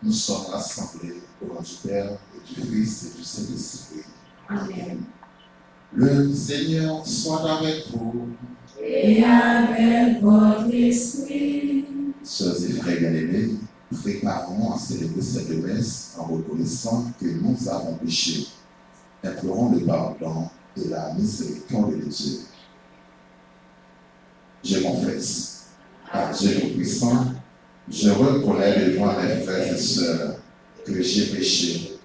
Nous sommes rassemblés au nom du Père et du Fils et du Saint-Esprit. Amen. Le Seigneur soit avec vous. Et avec votre esprit. Sœurs et frères bien-aimés, préparons à célébrer cette messe en reconnaissant que nous avons péché. Implorons le pardon et la miséricorde de Dieu. Je confesse à Dieu Tout-Puissant, je reconnais devant mes frères et sœurs que j'ai péché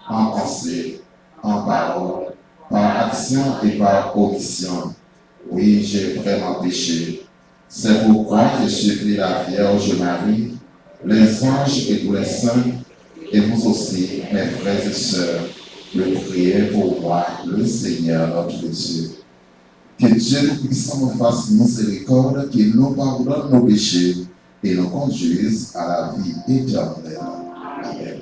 en pensée, en parole, par action et par omission. Oui, j'ai vraiment péché. C'est pourquoi je supplie la Vierge Marie, les anges et tous les saints, et vous aussi, mes frères et sœurs, de prier pour moi, le Seigneur notre Dieu. Que Dieu Tout-Puissant nous fasse miséricorde, qu'il nous pardonne nos péchés et nous conduise à la vie éternelle. Amen.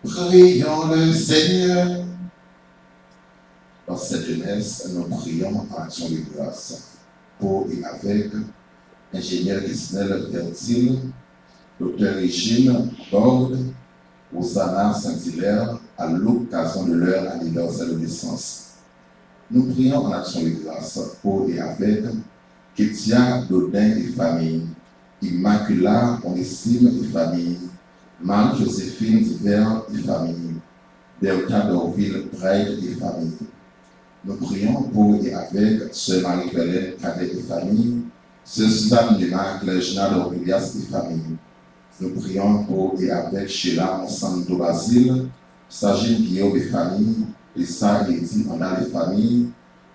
Prions le Seigneur. Dans cette jeunesse, nous prions en action de grâce pour et avec ingénieur Gisnel Vertil, docteur Régine Borde, Rosanna Saint-Hilaire, à l'occasion de leur anniversaire de naissance. Nous prions en action de grâce pour et avec Kétia Dodin et famille, Immacula Onésime et famille, Marie-Joséphine Divers et famille, Bertha d'Orville Bride et famille. Nous prions pour et avec Sœur Marie-Hélène Cadet et famille, Sœur Suzanne Lima Clergena d'Orvillias et famille. Nous prions pour et avec Sheila Monsanto Basile, Sagine Guillaume et famille, Lisa Eddy Anna et famille,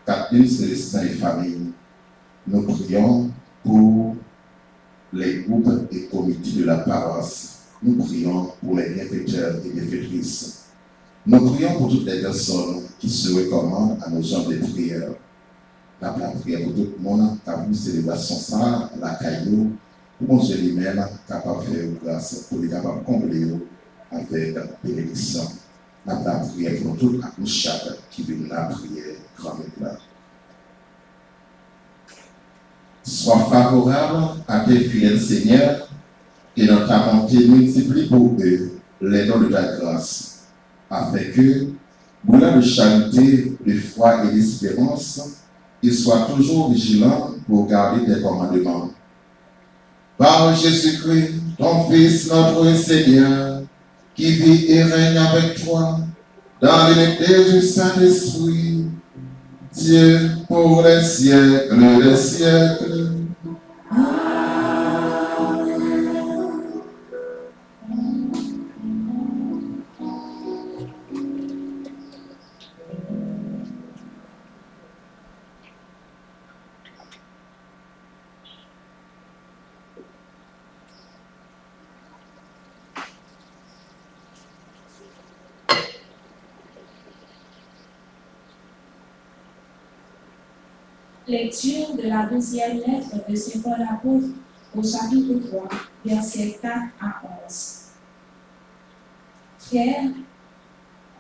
Catherine Célestin et famille. Nous prions pour les groupes et comités de la paroisse. Nous prions pour les bienfaiteurs et bienfaitrices. Nous prions pour toutes les personnes qui se recommandent à nos gens de prière. La prière pour tout le monde qui a vu célébration ça, la caillou, pour Dieu lui-même capable de faire grâce, pour les capables de combler avec bénédiction. La prière pour toute la chaque qui veut la prière grand éclat. Sois favorable à tes fidèles Seigneur, et dans ta bonté multiplie pour eux les dons de ta grâce, afin que, brûlant de charité, de foi et d'espérance, ils soient toujours vigilants pour garder tes commandements. Par Jésus-Christ, ton Fils, notre Seigneur, qui vit et règne avec toi, dans l'unité du Saint-Esprit, Dieu pour les siècles des siècles. Lecture de la deuxième lettre de Saint Paul apôtre au chapitre 3, versets 4 à 11. Frères,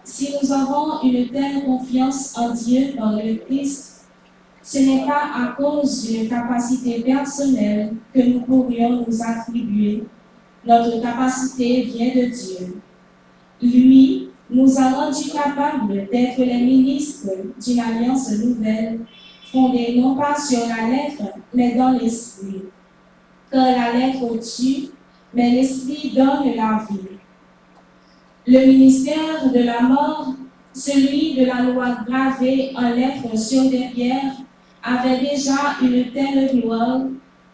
si nous avons une telle confiance en Dieu par le Christ, ce n'est pas à cause d'une capacité personnelle que nous pourrions nous attribuer. Notre capacité vient de Dieu. Lui nous a rendus capables d'être les ministres d'une alliance nouvelle, fondée non pas sur la lettre, mais dans l'esprit. Car la lettre tue, mais l'esprit donne la vie. Le ministère de la mort, celui de la loi gravée en lettres sur des pierres, avait déjà une telle gloire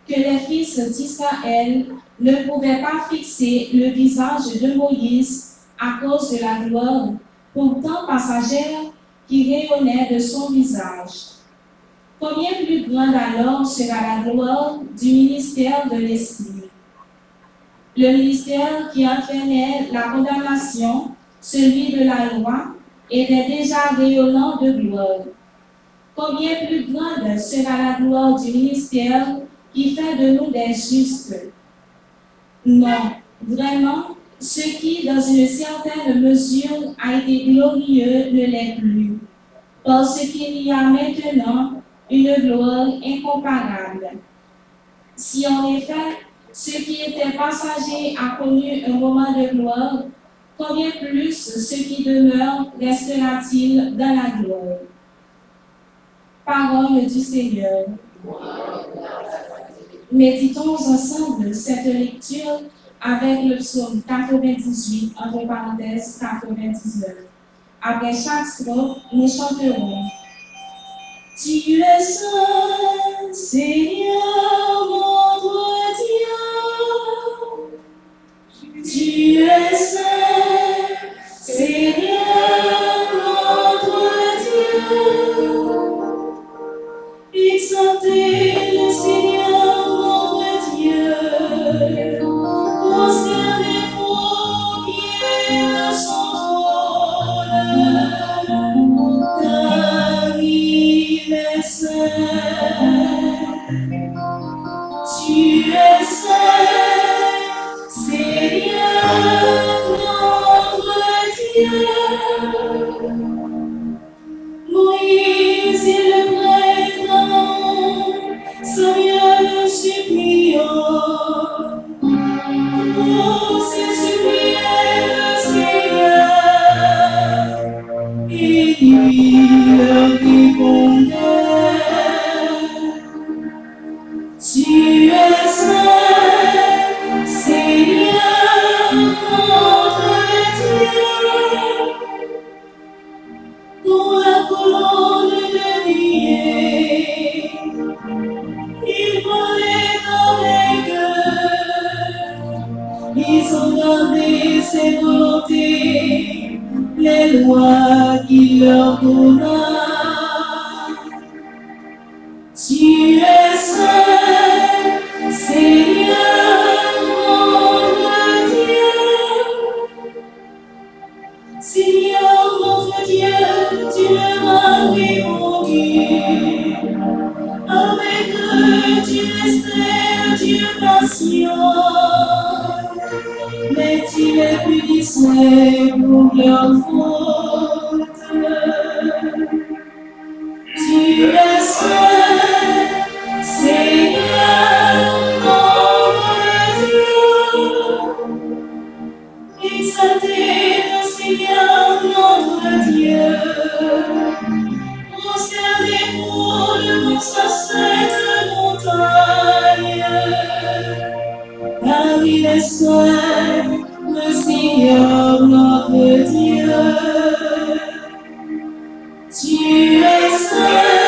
que les fils d'Israël ne pouvaient pas fixer le visage de Moïse à cause de la gloire, pourtant passagère, qui rayonnait de son visage. Combien plus grande alors sera la gloire du ministère de l'Esprit? Le ministère qui entraînait la condamnation, celui de la loi, était déjà rayonnant de gloire. Combien plus grande sera la gloire du ministère qui fait de nous des justes? Non, vraiment, ce qui, dans une certaine mesure, a été glorieux ne l'est plus, parce qu'il y a maintenant une gloire incomparable. Si en effet, ce qui était passager a connu un moment de gloire, combien plus ce qui demeure restera-t-il dans la gloire? Parole du Seigneur. Méditons ensemble cette lecture avec le psaume 98, entre parenthèses 99. Après chaque strophe, nous chanterons. Tu es saint, Seigneur, notre Dieu. Tu es saint, Seigneur, notre Dieu. Exaltez le Seigneur, notre Dieu. Prosternez-vous qui est de son trône, car il est saint. Tu es saint, Seigneur, notre Dieu. Moïse et le prêtre, Samuel suppliant, tous suppliaient le Seigneur, et lui leur répondait. Tu es saint, Seigneur, notre Dieu. Dans la colonne de nuée, il parlait avec eux. Ils ont gardé ses volontés, les lois qu'il leur donna. Tu es saint, Seigneur, notre Dieu. Seigneur, notre Dieu, tu leur as répondu. Avec eux, tu restais un Dieu patient, mais tu les punissais pour leur faute. Tu es saint, Seigneur, notre Dieu. Exaltez le Seigneur, notre Dieu. Prosternez-vous devant sa sainte montagne, car il est saint, le Seigneur, notre Dieu. Tu es saint.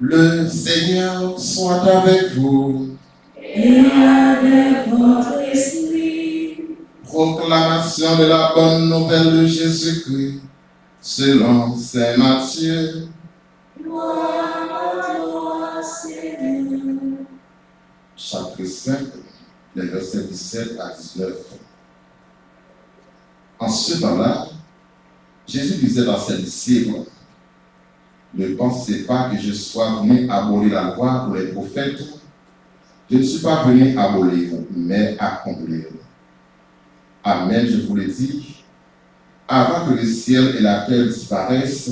Le Seigneur soit avec vous. Et avec votre esprit. Proclamation de la bonne nouvelle de Jésus-Christ, selon saint Matthieu. Gloire à toi, Seigneur. Chapitre 5, les versets 17 à 19. En ce temps-là, Jésus disait à ses disciples, ne pensez pas que je sois venu abolir la loi ou les prophètes. Je ne suis pas venu abolir, mais accomplir. Amen, je vous le dis, avant que le ciel et la terre disparaissent,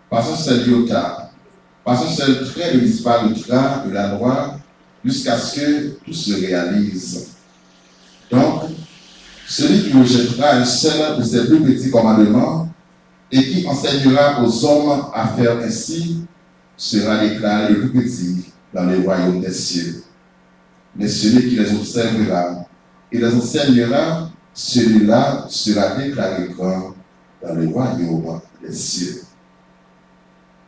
par un seul iota, par un seul trait ne disparaîtra de la loi, jusqu'à ce que tout se réalise. Donc, celui qui rejettera un seul de ses plus petits commandements et qui enseignera aux hommes à faire ainsi, sera déclaré le plus petit dans le royaume des cieux. Mais celui qui les observera et les enseignera, celui-là sera déclaré grand dans le royaume des cieux.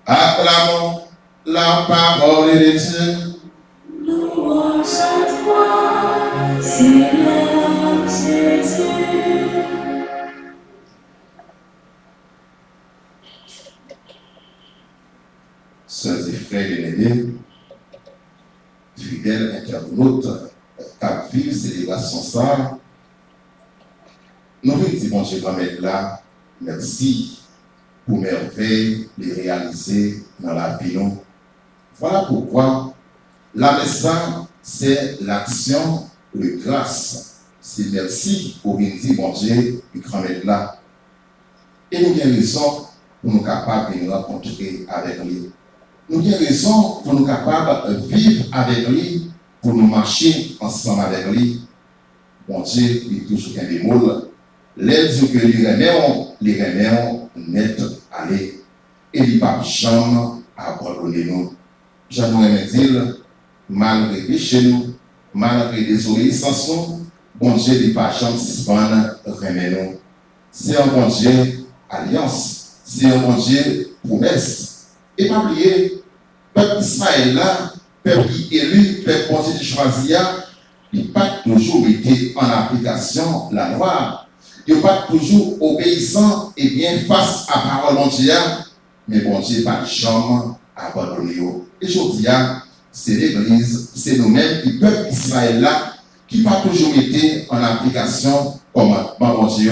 Acclamons la parole de Dieu. Louange à toi, Seigneur Jésus. Sœurs et frères bien-aimés, fidèles internautes, à vivre célébration ça, nous voulons dire, bon Dieu, grand-mère là, merci pour merveille les réaliser dans la vie. Voilà pourquoi la messe, c'est l'action de grâce. C'est merci pour venir dire, bon Dieu, grand-mère là. Et nous avons raison pour nous capables de nous rencontrer avec lui. Nous avons raison pour nous capables de vivre avec lui, pour nous marcher ensemble avec lui. Bon Dieu, il est toujours un bémol. Les dieux que les remercions net aller. Et il n'y a pas de chambre à abandonner nous. J'aimerais dire, malgré les péchés nous, malgré les désobéissances, bon Dieu, il n'y a pas de chambre si bonne remercions. C'est un bon Dieu alliance, c'est un bon Dieu promesse. Et pas oublier, peuple Israël là, peuple qui est élu, peuple bon Dieu choisi, il n'a pas toujours été en application la loi. Il n'a pas toujours obéissant et bien face à la parole de Dieu, mais bon Dieu pas de chambre à abandonner. Et je dis, c'est l'Église, c'est nous-mêmes, le peuple Israël là, qui n'a pas toujours été en application comme bon Dieu,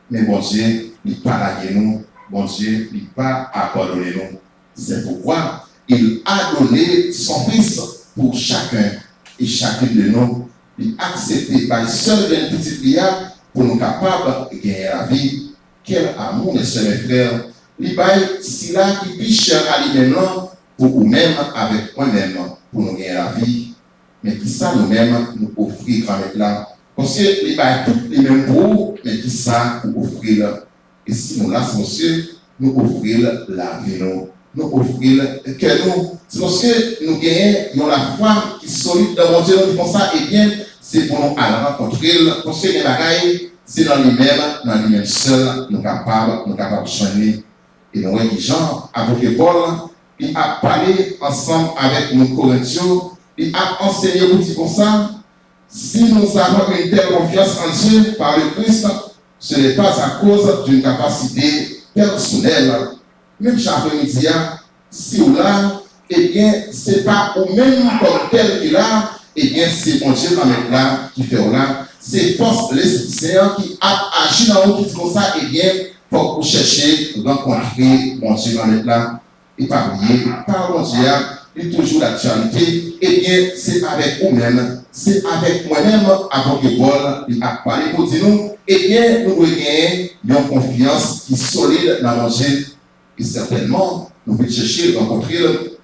mais bon Dieu, il n'a pas lagué nous, bon Dieu, il n'a pas abandonné nous. C'est pourquoi il a donné son Fils pour chacun et chacune de nous. Il a accepté par seul une petite prière pour nous capables de gagner la vie. Quel amour, mes soeurs et frères. Il bail si là qui plus cher à lui-même pour nous-mêmes, avec moi-même, pour nous gagner la vie. Mais qui ça nous-mêmes nous offrir avec là. Parce que il bail tout les mêmes pour, mais qui ça nous offrir. Et si nous là, monsieur, nous offrir la vie, nous offrir que nous. C'est parce que nous gagnons la foi qui est solide dans mon Dieu, nous disons ça, et bien, c'est pour nous aller rencontrer. Parce que les bagailles, c'est dans lui-même seul, nous capables de changer. Et nous voyons Jean, avec Paul, il a parlé ensemble avec nos Corinthiens, il a enseigné nous dit comme ça, si nous avons une telle confiance en Dieu par le Christ, ce n'est pas à cause d'une capacité personnelle. Même chaque midi, si vous là, eh bien, ce n'est pas au même comme tel qu'il a, eh bien, c'est mon Dieu là qui fait là. C'est force l'Esprit Saint qui a agi dans nous qui dit comme ça, eh bien, il faut vous chercher, rencontrer mon Dieu là. Et pas oublier, par mon Dieu, il est toujours l'actualité, eh bien, c'est avec vous-même, c'est avec moi-même, avec le Paul, il a parlé pour dire nous, eh bien, nous devons gagner une confiance qui est solide dans mon Dieu. Et certainement, nous voulons chercher, rencontrer.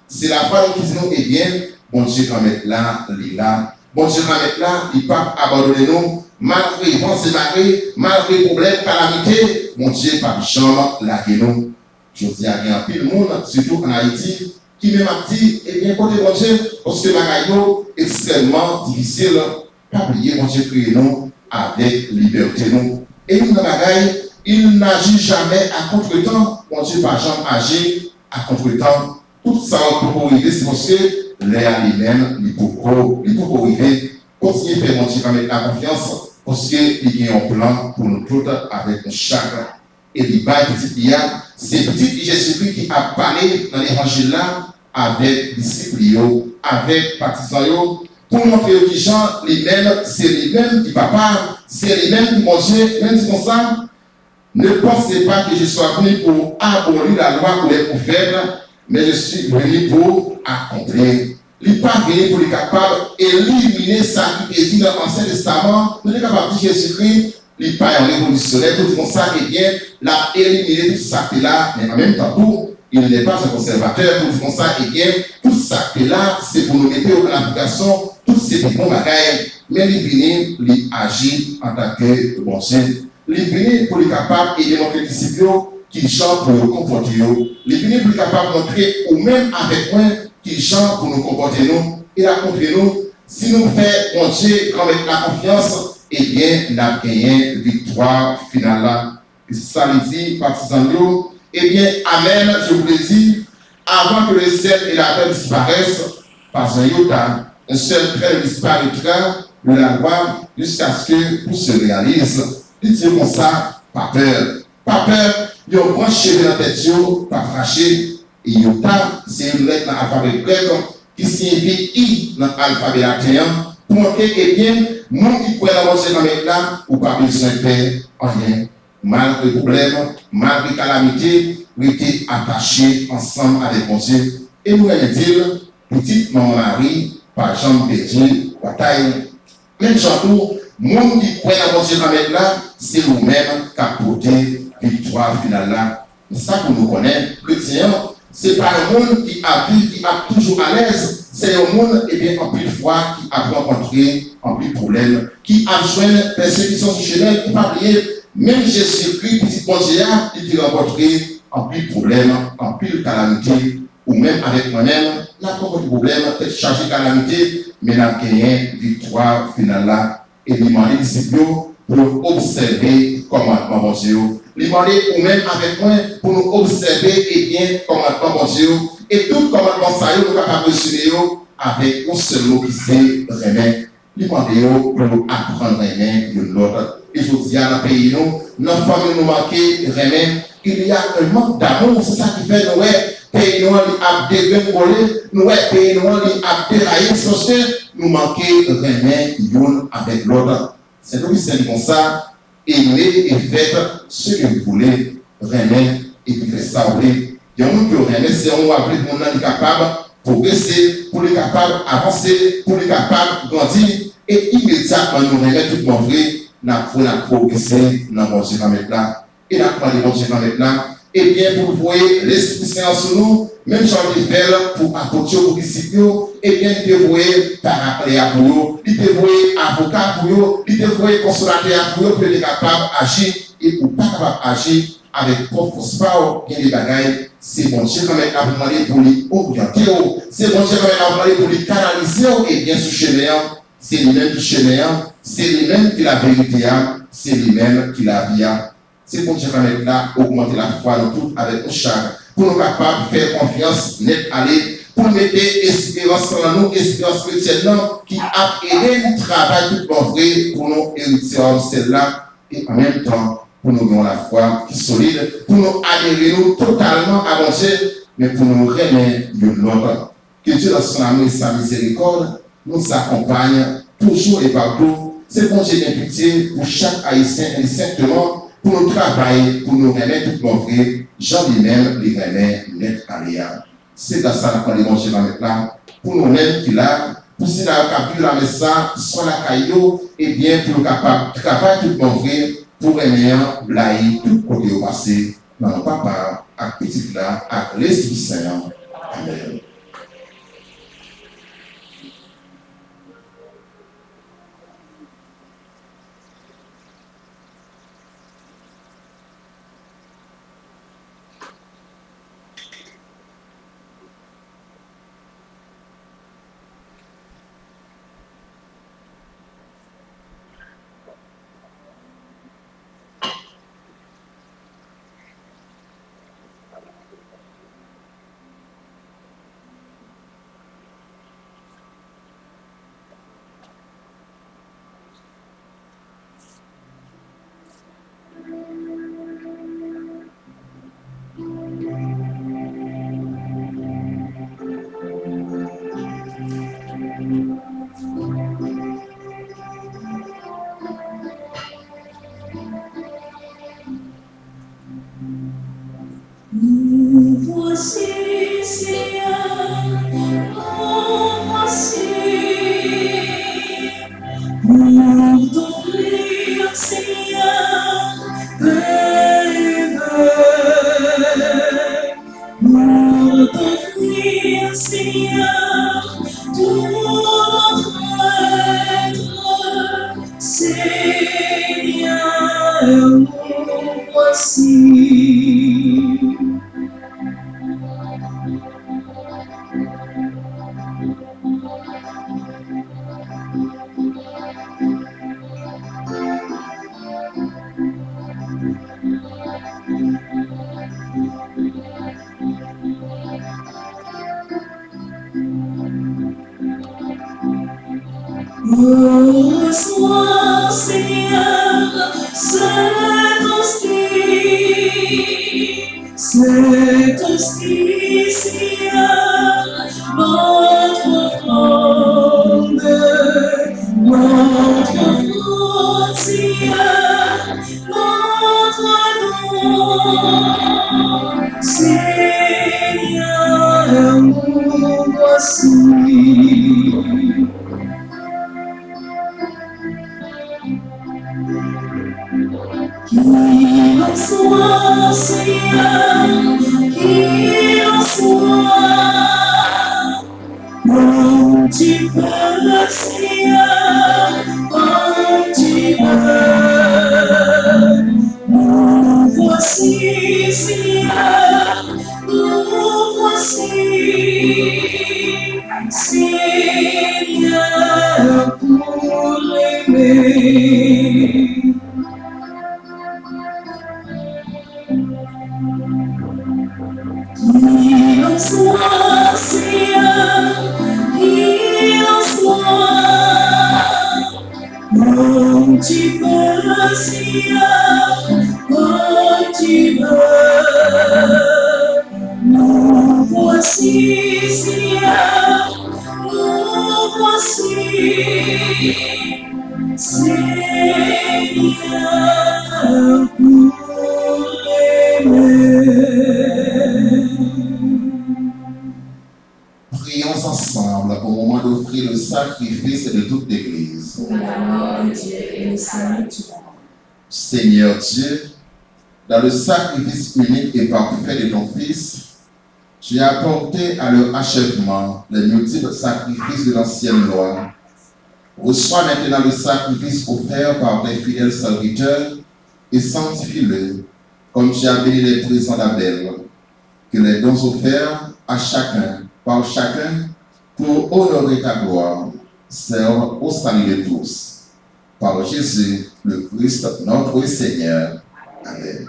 C'est la fois qui dit nous, eh bien, bon Dieu va mettre là, il est là. Bon Dieu va mettre là, il ne va pas abandonner nous. Malgré vent se marrer, malgré problème, calamité, mon Dieu pas chambre la nous. Je dis à bien pile monde, surtout en Haïti, qui même a dit, eh bien, côté mon Dieu, parce que la est extrêmement difficile, pas oublier mon Dieu créé nous avec liberté nous. Et nous, dans la bagaille, il n'agit jamais à contre-temps, mon Dieu pas jamais agir à contre-temps. Tout ça pour arriver, c'est parce que l'air lui-même, il peut arriver. Continuez à faire mon Dieu avec la confiance. Parce qu'il y a un plan pour nous tous avec un chacun. Et il y a petit c'est petit Jésus-Christ qui a parlé dans l'évangile là avec les disciples, avec partisans, pour montrer aux gens, les-mêmes, c'est les-mêmes qui papa, c'est les-mêmes qui manger, même si comme ça. Ne pensez pas que je sois venu pour abolir la loi ou les prophètes, mais je suis venu pour accomplir. Il n'est pas venu pour être capable d'éliminer ça qui est dit dans l'Ancien Testament. Il est capable de dire Jésus-Christ, il n'est pas un révolutionnaire, tout comme ça, et bien, il a éliminé tout ça qui est là, mais en même temps, il n'est pas un conservateur, tout comme ça, et bien, tout ça qui est là, c'est pour nous mettre en application, tous ces bons bagages, mais il est venu, il agit en tant que bon Dieu. Il est venu pour être capable de montrer les disciples qui chantent pour nous comporter. Il est venu pour être capable de montrer, ou même avec moi, qui chantent pour nous comporter nous et la montrer nous. Si nous faisons mon Dieu avec la confiance, eh bien, nous avons gagné victoire finale. Et ça veut dire, partisans, eh bien, Amen, je vous le dis, avant que le ciel et la terre disparaissent, par un iota, un seul trait disparaîtra de la loi jusqu'à ce que tout se réalise. Dites-moi comme ça, pas peur. Pas peur, il y a un branché dans la tête, pas craché. Et Iota, c'est une lettre dans l'alphabet grec qui signifie I dans l'alphabet latin. Pour montrer que bien, monde qui pourrait avancer dans les là, ou pas besoin de faire rien. Malgré les problèmes, malgré les calamités, nous étions attachés ensemble avec mon Dieu. Et nous allons dire, petite maman Marie, par Jean Bédieu, bataille. Même surtout, monde qui pourrait avancer dans les là, c'est nous-mêmes qui avons porté victoire finale là. C'est ça que nous connaissons, chrétiens. Ce n'est pas un monde qui a vu, qui a toujours à l'aise. C'est un monde, eh bien, en plus de fois, qui a rencontré en plus de problèmes, qui a joué des persécutions sociales, qui n'a pas oublié, même Jésus-Christ, petit bon Dieu, il a rencontré en plus de problèmes, en plus de calamités, ou même avec moi-même, n'a pas de problème, peut-être chargé de calamité, mais n'a gagné victoire finale là, et il m'a dit, disciples, pour observer commandement bon Dieu. Il m'a dit, ou même avec moi, pour nous observer et bien commandement bon Dieu. Et tout commandement ça, nous capables de suivre avec un seul mot qui c'est remettre. Il m'a dit, pour nous apprendre remettre de l'autre. Et je dis à notre pays, nos familles nous manquent remettre. Il y a un manque d'amour, c'est ça qui fait nous, pays nous a dégringolé, nous, pays nous a déraillé, parce que nous manquons remettre l'un avec l'autre. C'est nous qui sommes comme ça, aimer et faire ce que vous voulez, remettre et puis restaurer. Il y a un monde qui remet, c'est un appelé pour nous capable de progresser, pour les capables d'avancer, pour les capables de grandir, et immédiatement nous remettre tout mon vrai, nous avons progressé dans mon Dieu là, et nous avons mon Dieu là, et bien pour vous voyez l'Esprit Saint sur nous, même Jean de Vel pour apporter aux disciples, et bien il peut voyer paracléa pour eux, il peut voyer avocat pour eux, il peut voyer consolateur pour eux, pour être capable d'agir, et pour pas capable d'agir avec propre power, bien des bagailles, c'est bon Dieu quand même à vous demander pour les orienter, c'est bon Dieu quand même à vous demander pour les canaliser, et bien ce chemin, c'est lui-même qui chemin, c'est lui-même qui la vérité, c'est lui-même qui la vie. C'est bon Dieu quand même là, augmenter la foi de tout avec un char, pour nous capables de faire confiance, net aller, pour mettre espérance en nous, espérance chrétienne qui a aidé nous travailler tout bon vrai pour nous hériter celle-là, et en même temps, pour nous donner la foi qui est solide, pour nous adhérer nous totalement avancés, mais pour nous remettre de l'autre. Que Dieu dans son amour et sa miséricorde nous accompagne toujours et partout. C'est bon Dieu pitié pour chaque haïtien indistinctement, pour nous travailler, pour nous remettre tout mon vrai, Jean lui-même les remet net à l'IA. C'est dans ça qu'on les mange dans le plan, pour nous-mêmes qui l'a, pour si la capture la messa, soit la caillou, et bien pour nous capables de travailler tout mon vrai, pour aimer, blayer tout côté au passé, dans nos papas, à petit là, à l'Esprit Saint. Amen. Nous voici, Seigneur, nous voici, pour t'offrir, Seigneur, des vœux, pour t'offrir, Seigneur, tout notre être, Seigneur, nous voici. Reçois, Seigneur, cet hostie, Seigneur, notre offrande, Seigneur, notre don, Seigneur, nous voici. Qu'il en soit, Seigneur, qu'il en soit, comme tu veux, Seigneur, comme tu veux. Nous voici, Seigneur, nous voici, Seigneur, pour l'aimer. Qu'il en soit, Seigneur, qu'il en soit, comme tu veux, Seigneur, comme tu veux. Nous voici, Seigneur, nous voici, Seigneur, pour l'aimer. Prions ensemble au moment d'offrir le sacrifice de toute l'Église. Pour la mort de Dieu et le salut du monde. Seigneur Dieu, dans le sacrifice unique et parfait de ton Fils, tu as apporté à leur achèvement les multiples sacrifices de l'ancienne loi. Reçois maintenant le sacrifice offert par tes fidèles serviteurs et sanctifie-le, comme tu as béni les présents d'Abel. Que les dons offerts à chacun, par chacun, pour honorer ta gloire, servent au salut de tous. Par Jésus, le Christ, notre Seigneur. Amen.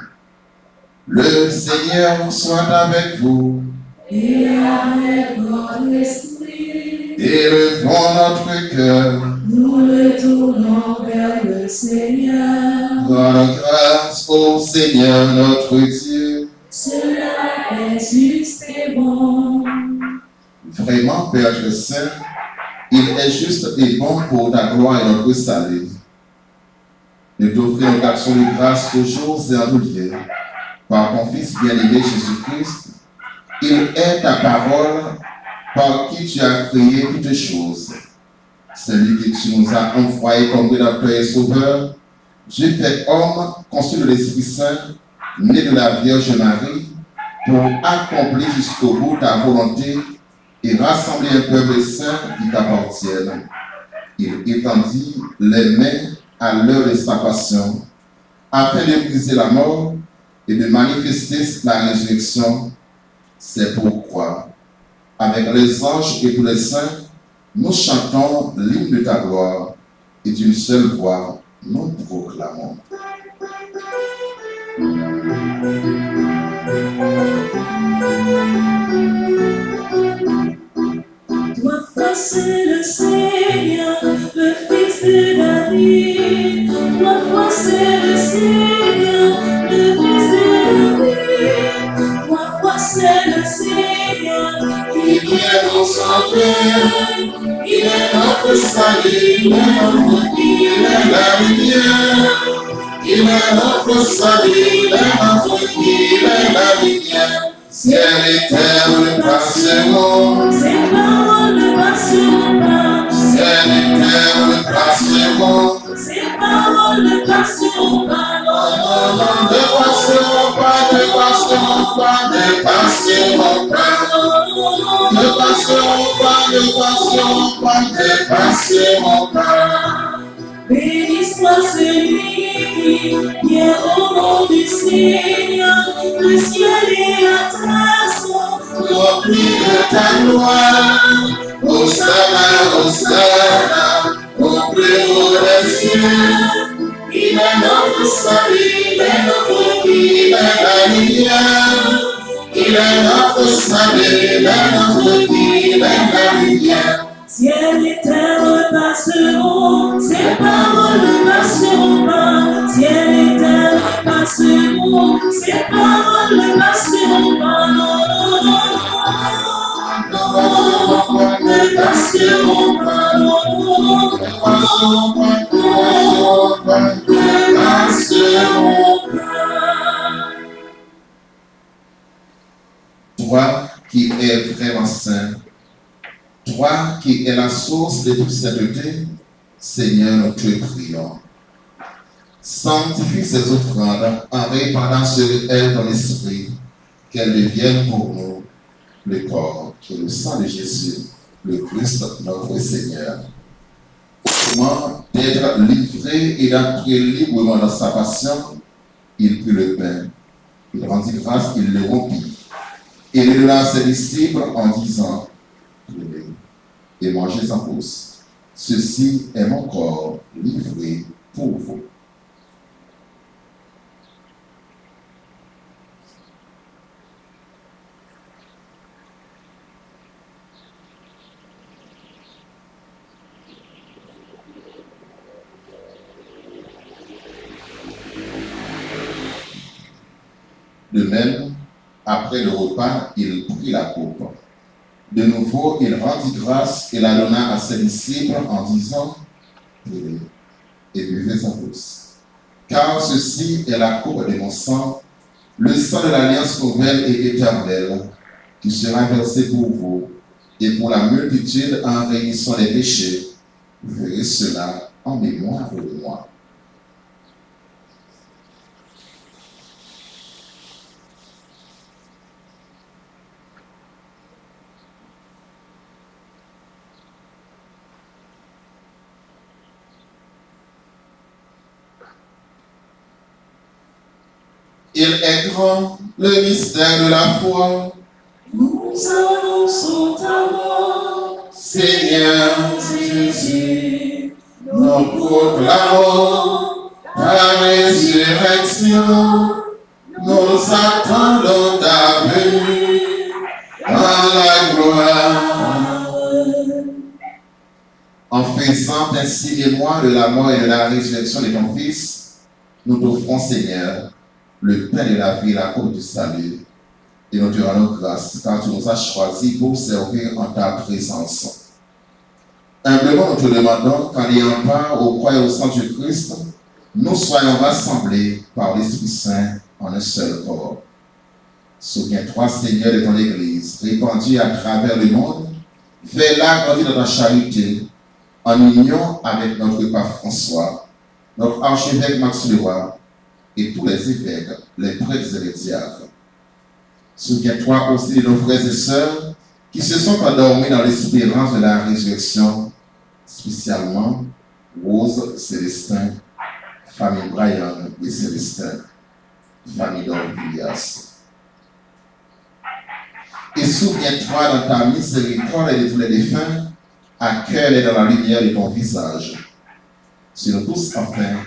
Le Seigneur soit avec vous. Et avec votre esprit, Élevons notre cœur. nous le tournons vers le Seigneur. Rendons grâce au Seigneur notre Dieu. Cela est juste et bon. Vraiment, Père Dieu Saint, il est juste et bon pour ta gloire et notre salut. Nous t'offrons une action de grâce toujours et en tout lieu. Par ton Fils bien-aimé Jésus-Christ, il est ta parole par qui tu as créé toutes choses. Celui que tu nous as envoyé comme rédempteur et sauveur, Dieu fait homme, conçu de l'Esprit Saint, né de la Vierge Marie, pour accomplir jusqu'au bout ta volonté et rassembler un peuple saint qui t'appartienne. Il étendit les mains à l'heure de sa passion, afin de briser la mort et de manifester la résurrection. C'est pourquoi, avec les anges et tous les saints, nous chantons l'hymne de ta gloire, et d'une seule voix, nous proclamons. Toi, c'est le Seigneur, le Fils de David. Toi, c'est le Seigneur, le Fils de David. Toi, c'est le Seigneur, qui vient nous sauver. Il est notre salut, il est notre vie, il est la lumière. Il est notre salut, il est notre vie, il est la lumière. Ciel et terre ne passeront, Ses paroles ne passeront pas. ciel et terre ne passeront, Ses paroles ne passeront pas. Non, non, non, ne passeront pas, ne passeront pas, ne passeront pas, ne passeront pas, ne passeront pas, ne passeront pas. béni soit celui qui vient au nom du Seigneur. Le ciel et la terre sont Remplis de ta gloire, Hosanna, Hosanna, au plus haut des cieux. Il est notre salut, il est notre vie, Il est la lumière, il est notre salut, il est notre vie, il est la lumière. ciel et terre passeront, ses paroles ne passeront pas. Ciel et terre passeront, ses paroles ne passeront pas. Non, non, non, non, non, ne passeront pas. Non, non, non, ne passeront pas. Toi qui es vraiment saint, toi qui es la source de toute sainteté, Seigneur, nous te prions. Sanctifie ces offrandes en répandant sur elles ton esprit, qu'elles deviennent pour nous le corps et le sang de Jésus, le Christ, notre Seigneur. Comment d'être livré et d'entrer librement dans sa passion, il prit le pain, il rendit grâce, il le rompit, et il le donna à ses disciples en disant, prenez et mangez en tous. Ceci est mon corps livré pour vous. De même, après le repas, il prit la coupe. De nouveau, il rendit grâce et la donna à ses disciples en disant, prenez et buvez-en tous. Car ceci est la coupe de mon sang, le sang de l'alliance nouvelle et éternelle, qui sera versé pour vous et pour la multitude en rémission des péchés. Vous ferez cela en mémoire de moi. Il est grand, le mystère de la foi. Nous annonçons ta mort, Seigneur Jésus. nous proclamons ta résurrection. Nous attendons ta venue dans la gloire. En faisant ainsi mémoire de la mort et de la résurrection de ton Fils, nous t'offrons, Seigneur, le pain de la vie et la coupe du salut. Et nous te rendons grâce, car tu nous as choisis pour servir en ta présence. Humblement, nous te demandons qu'en ayant part au croix et au sang du Christ, nous soyons rassemblés par l'Esprit Saint en un seul corps. Souviens-toi, Seigneur, de ton Église, répandue à travers le monde, fais-la grandir dans ta charité, en union avec notre pape François, notre archevêque Max Leroy, et tous les évêques, les prêtres et les diacres. Souviens-toi aussi de nos frères et sœurs qui se sont endormis dans l'espérance de la résurrection, spécialement Rose, Célestin, famille Brian et Célestin, famille d'Orvilias. Et souviens-toi dans ta miséricorde et de tous les défunts, accueille-les dans la lumière de ton visage. Sur nous tous, enfin,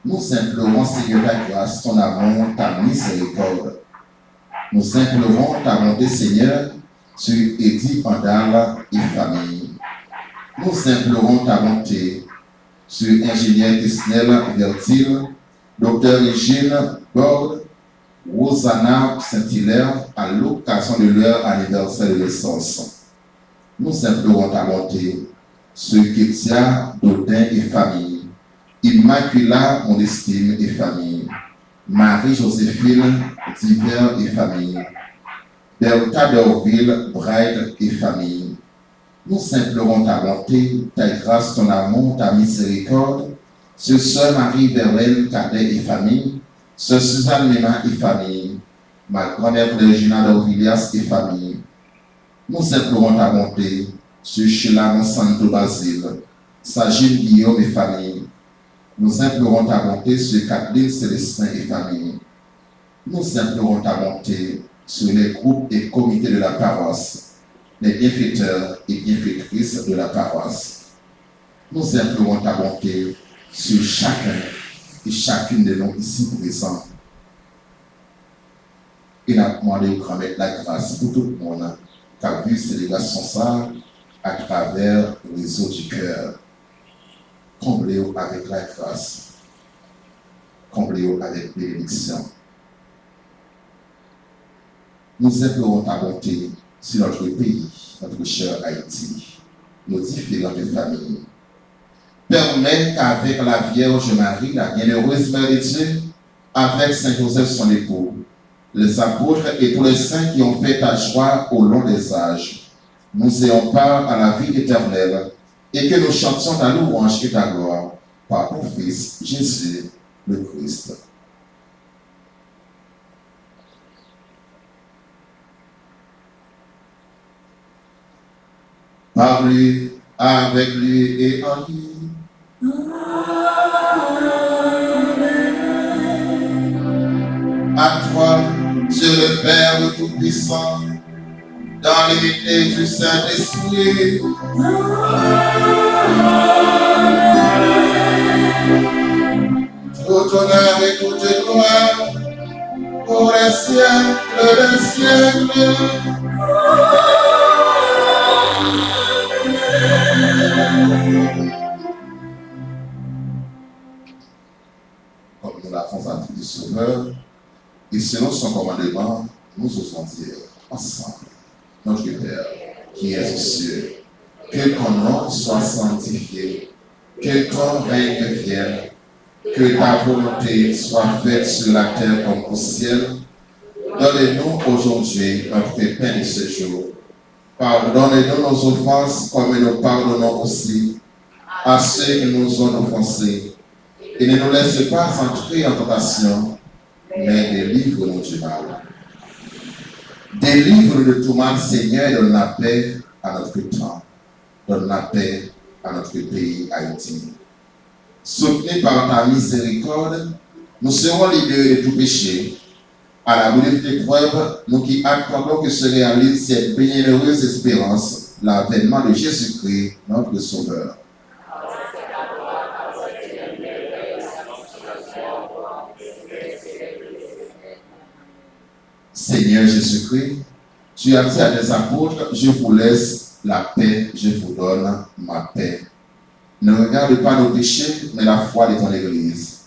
nous implorons, Seigneur, ta grâce, ton amour, ta miséricorde. Nous implorons ta bonté, Seigneur, sur Edith, Andala et famille. Nous implorons ta bonté sur ingénieur Tisnel Vertil, docteur Régine Borde, Rosanna Saint-Hilaire à l'occasion de leur anniversaire de naissance. Nous implorons ta bonté sur Kétia, Dodin et famille, Immacula, Modestine et famille, Marie-Joséphine, Divers et famille, Bertha d'Orville, Bright et famille. Nous implorons ta bonté, ta grâce, ton amour, ta miséricorde sur Sœur Marie-Verlaine, Cadet et famille, Sœur Suzanne Ménin et famille, ma grand-mère Regina d'Orvilias et famille. Nous implorons ta bonté sur Sheila Monsanto Basile, Sagine Guillaume et famille. Nous implorons ta bonté sur Kathleen Célestin et famille. Nous implorons ta bonté sur les groupes et comités de la paroisse, les bienfaiteurs et bienfaitrices de la paroisse. Nous implorons ta bonté sur chacun et chacune de nous ici présents. Et nous avons demandé au grand-maître la grâce pour tout le monde qui a vu célébration ça à travers le réseau du cœur. Comblez-vous avec la grâce. Comblez-vous avec bénédiction. Nous implorons ta bonté sur notre pays, notre cher Haïti, nos différentes familles. Permets qu'avec la Vierge Marie, la bienheureuse Mère de Dieu, avec Saint Joseph son époux, les apôtres et tous les saints qui ont fait ta joie au long des âges, nous ayons part à la vie éternelle et que nous chantions ta louange et ta gloire par ton Fils Jésus le Christ. Par lui, avec lui et en lui. À toi, Dieu le Père Tout-Puissant, dans l'unité du Saint-Esprit. Tout honneur et toute gloire pour les siècles des siècles. Comme nous l'avons appris du Sauveur, et selon son commandement, nous osons dire ensemble, notre Père, qui es aux cieux, que ton nom soit sanctifié, que ton règne vienne, que ta volonté soit faite sur la terre comme au ciel. Donne-nous aujourd'hui notre pain de ce jour. Pardonne-nous nos offenses comme nous pardonnons aussi à ceux qui nous ont offensés. Et ne nous laisse pas entrer en tentation, mais délivre-nous du mal. Délivre-nous de tout mal, Seigneur, et donne la paix à notre temps. Donne la paix à notre pays, Haïti. Soutenus par ta miséricorde, nous serons libérés de tout péché. À la bout de l'épreuve, nous qui attendons que se réalise cette bienheureuse espérance, l'avènement de Jésus-Christ, notre Sauveur. Seigneur Jésus-Christ, tu as dit à tes apôtres, je vous laisse la paix, je vous donne ma paix. Ne regarde pas nos péchés, mais la foi de ton Église.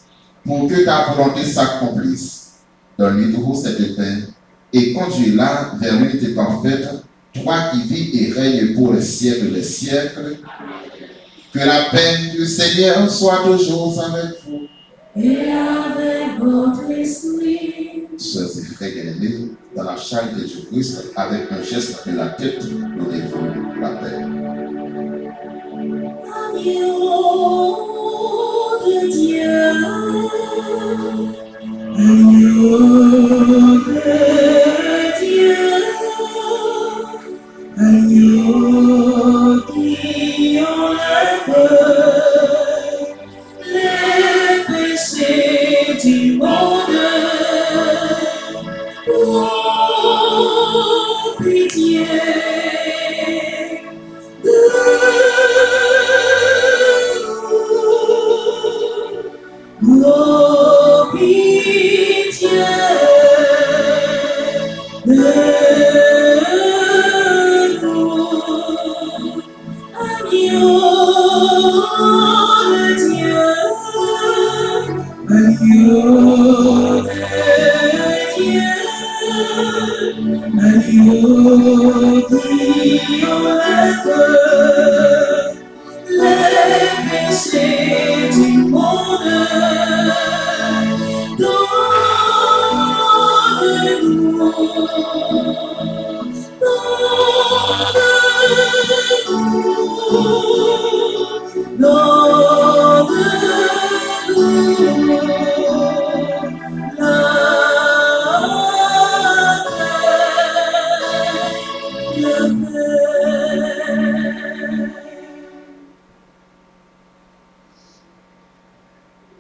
Pour que ta volonté s'accomplisse, donne-lui toujours cette paix et conduis-la vers l'unité parfaite, toi qui vis et règnes pour les siècles des siècles. Que la paix du Seigneur soit toujours avec vous. Et avec votre esprit. Sœurs et frères bien-aimés, dans la charité du Christ, avec un geste de la tête, nous devons la paix. Agneau de Dieu, agneau de Dieu.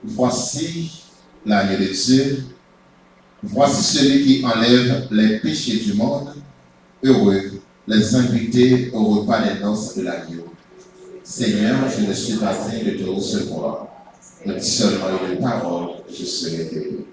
Voici l'agneau de Dieu, voici celui qui enlève les péchés du monde. Heureux les invités au repas des noces de l'agneau. Seigneur, je ne suis pas digne de te recevoir, mais dis seulement une parole, je serai guéri.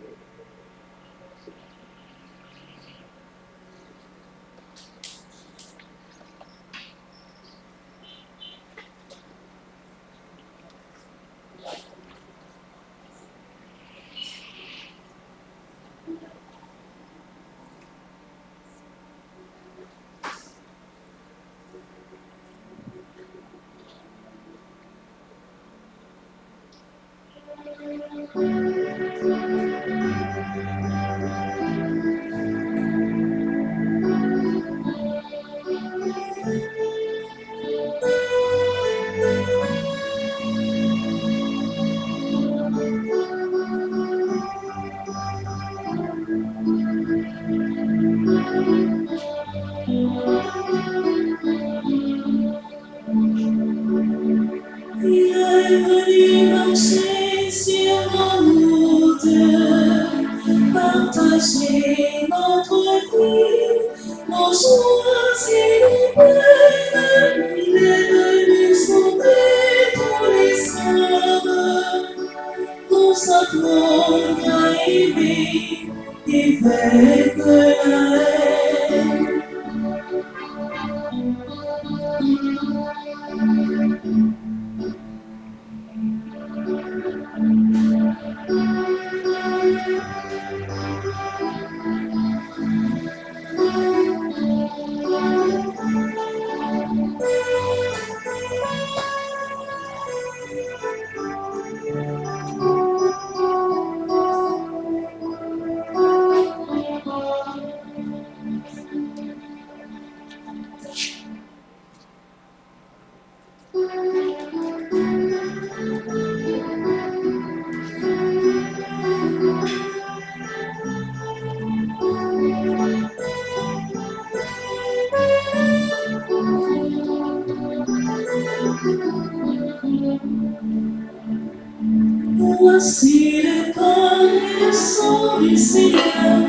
Voici le corps et le sang du Seigneur,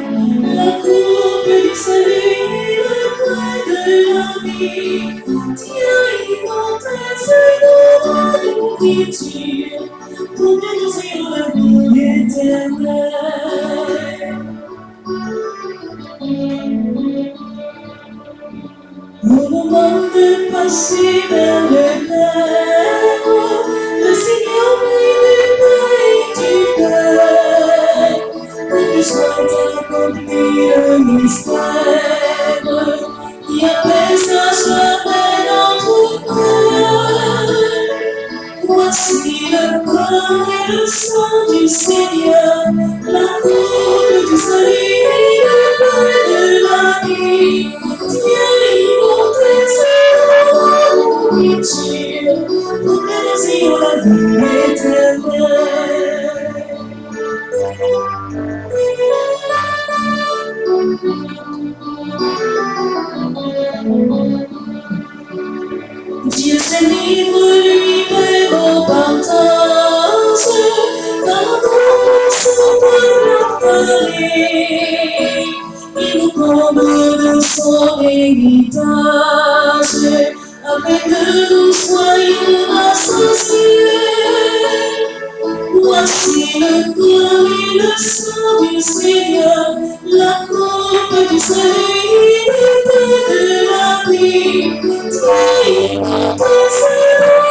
la coupe du salut, le pain de la vie. Tiens, immortel, c'est dans la nourriture, pour que nous ayons la vie éternelle. Au moment de passer vers le Père, le Seigneur prit le pain du Père, pour que soit accompli le mystère qui appelle sa chair notre frère. Voici le corps et le sang du Seigneur, la coupe du salut, le pain de la vie. Tiens, immortel, c'est la nourriture, pour que nous ayons la vie éternelle. Dieu se livre lui-même au partage, dans son point affalé. Il nous comble de son héritage, afin que nous soyons associés. Voici le corps et le sang du Seigneur, la coupe du salut, le pain de la vie. Toi, immortel, c'est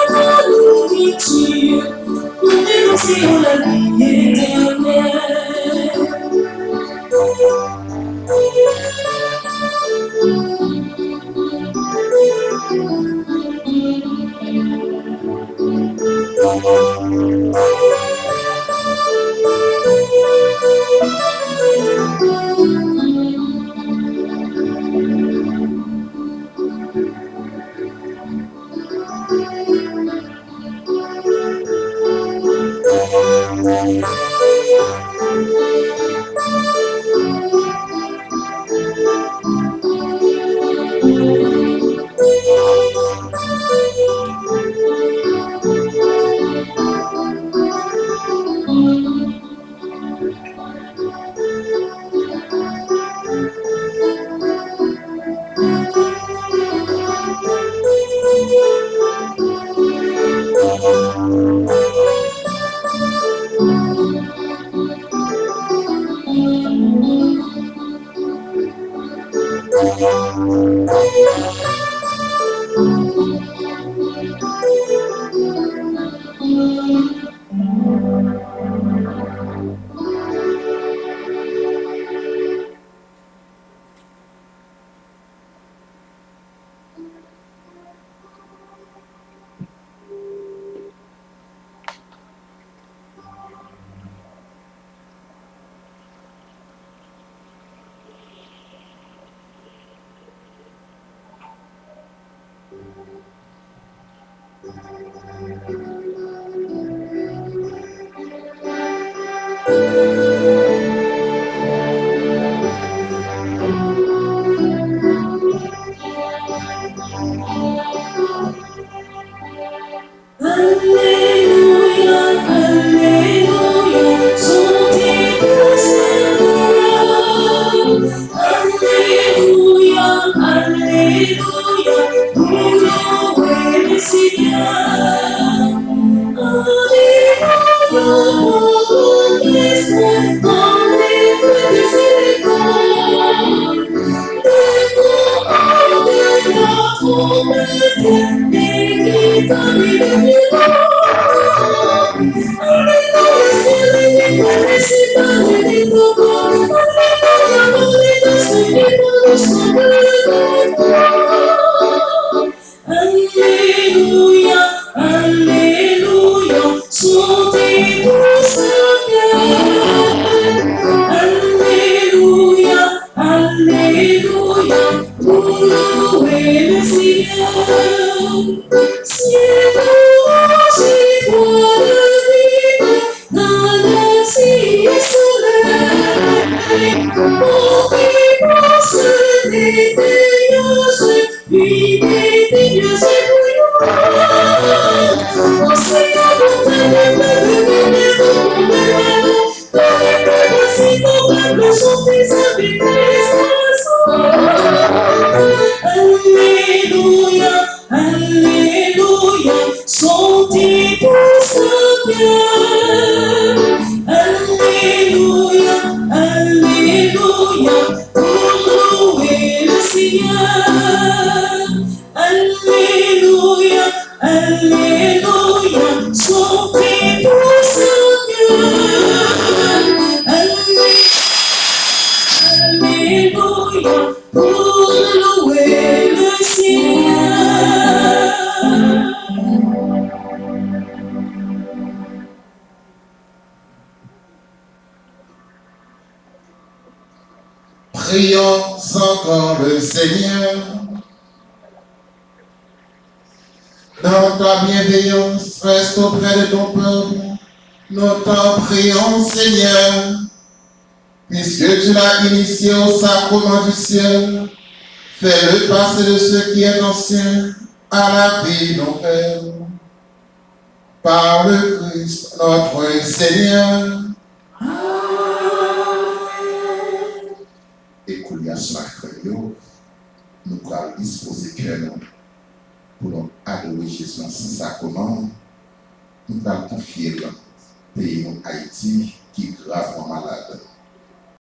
Prions encore le Seigneur. Dans ta bienveillance, reste auprès de ton peuple. Nous t'en prions, Seigneur, puisque tu l'as initié au sacrement du ciel. Fais-le passer de ce qui est ancien à la vie de nos pères. Par le Christ, notre Seigneur. Écoute-moi sur la frère, nous allons disposer que nous pour nous adorer Jésus sans sacrement. Nous allons confier le pays Haïti qui est gravement malade.